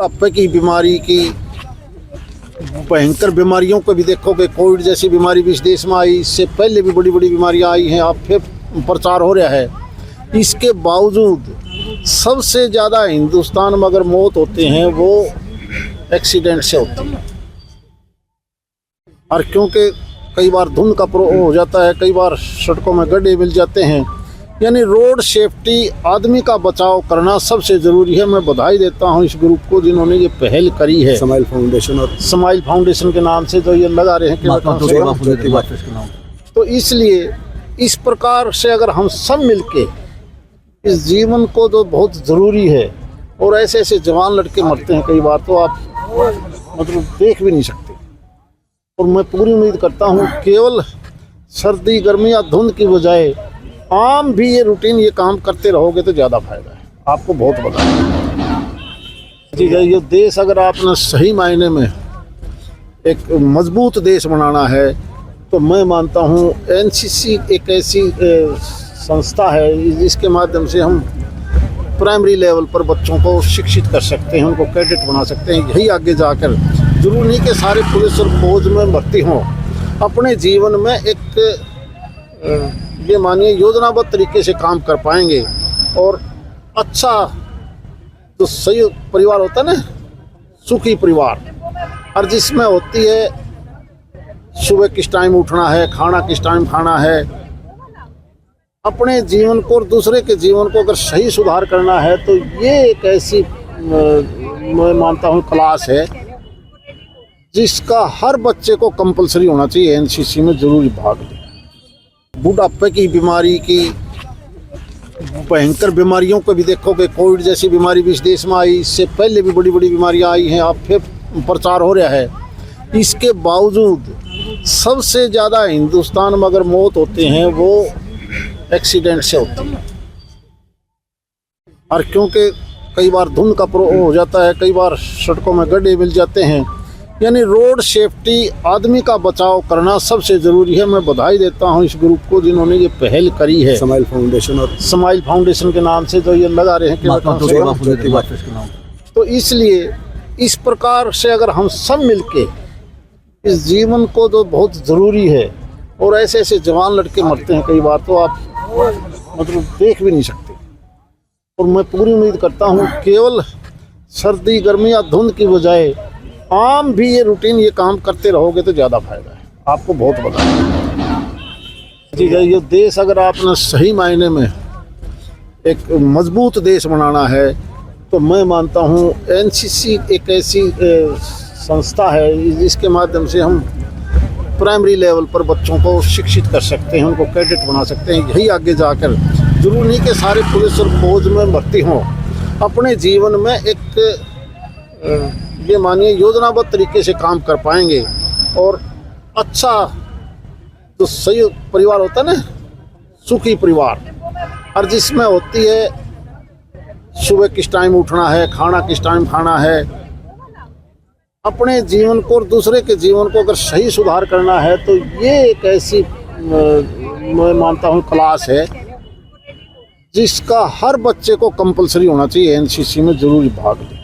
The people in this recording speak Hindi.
बुढ़ापे की बीमारी की भयंकर बीमारियों को भी देखोगे, कोविड जैसी बीमारी भी इस देश में आई, इससे पहले भी बड़ी बड़ी बीमारियां आई हैं, अब फिर प्रचार हो रहा है। इसके बावजूद सबसे ज़्यादा हिंदुस्तान में अगर मौत होते हैं वो एक्सीडेंट से होती है। और क्योंकि कई बार धुंध का हो जाता है, कई बार सड़कों में गड्ढे मिल जाते हैं, यानी रोड सेफ्टी, आदमी का बचाव करना सबसे ज़रूरी है। मैं बधाई देता हूं इस ग्रुप को जिन्होंने ये पहल करी है, स्माइल फाउंडेशन और स्माइल फाउंडेशन के नाम से जो ये लगा रहे हैं। तो इसलिए इस प्रकार से अगर हम सब मिलके इस जीवन को जो बहुत ज़रूरी है, और ऐसे ऐसे जवान लड़के मरते हैं कई बार तो आप मतलब देख भी नहीं सकते। और मैं पूरी उम्मीद करता हूँ केवल सर्दी, गर्मी या धुंध की बजाय आम भी ये रूटीन ये काम करते रहोगे तो ज़्यादा फायदा है, आपको बहुत बता। ठीक है, ये देश अगर आपने सही मायने में एक मजबूत देश बनाना है तो मैं मानता हूँ एनसीसी एक ऐसी संस्था है जिसके माध्यम से हम प्राइमरी लेवल पर बच्चों को शिक्षित कर सकते हैं, उनको कैडेट बना सकते हैं। यही आगे जाकर जरूरी नहीं कि सारे पुलिस और फौज में भर्ती हों, अपने जीवन में एक ये मानिए योजनाबद्ध तरीके से काम कर पाएंगे। और अच्छा जो सही परिवार होता है ना, सुखी परिवार, और जिसमें होती है सुबह किस टाइम उठना है, खाना किस टाइम खाना है, अपने जीवन को और दूसरे के जीवन को अगर सही सुधार करना है तो ये एक ऐसी मैं मानता हूँ क्लास है जिसका हर बच्चे को कंपलसरी होना चाहिए एनसीसी में जरूर भाग लें। बुढ़ापे की बीमारी की भयंकर बीमारियों को भी देखोगे, कोविड जैसी बीमारी भी इस देश में आई, इससे पहले भी बड़ी बड़ी बीमारियां आई हैं, अब फिर प्रचार हो रहा है। इसके बावजूद सबसे ज़्यादा हिंदुस्तान में अगर मौत होते हैं वो एक्सीडेंट से होती है। और क्योंकि कई बार धुंध का हो जाता है, कई बार सड़कों में गड्ढे मिल जाते हैं, यानी रोड सेफ्टी, आदमी का बचाव करना सबसे ज़रूरी है। मैं बधाई देता हूं इस ग्रुप को जिन्होंने ये पहल करी है, स्माइल फाउंडेशन और स्माइल फाउंडेशन के नाम से जो ये लगा रहे हैं। तो इसलिए इस प्रकार से अगर हम सब मिलके इस जीवन को जो बहुत ज़रूरी है, और ऐसे ऐसे जवान लड़के मरते हैं कई बार तो आप मतलब देख भी नहीं सकते। और मैं पूरी उम्मीद करता हूँ केवल सर्दी, गर्मी या धुंध की बजाय आम भी ये रूटीन ये काम करते रहोगे तो ज़्यादा फायदा है, आपको बहुत बता। ठीक है, ये देश अगर आपने सही मायने में एक मजबूत देश बनाना है तो मैं मानता हूँ एनसीसी एक ऐसी संस्था है जिसके माध्यम से हम प्राइमरी लेवल पर बच्चों को शिक्षित कर सकते हैं, उनको कैडेट बना सकते हैं। यही आगे जाकर जरूरी नहीं कि सारे पुलिस और फौज में भर्ती हों, अपने जीवन में एक ये मानिए योजनाबद्ध तरीके से काम कर पाएंगे। और अच्छा जो सही परिवार होता है ना, सुखी परिवार, और जिसमें होती है सुबह किस टाइम उठना है, खाना किस टाइम खाना है, अपने जीवन को और दूसरे के जीवन को अगर सही सुधार करना है तो ये एक ऐसी मैं मानता हूँ क्लास है जिसका हर बच्चे को कंपलसरी होना चाहिए एनसीसी में जरूर भाग लें।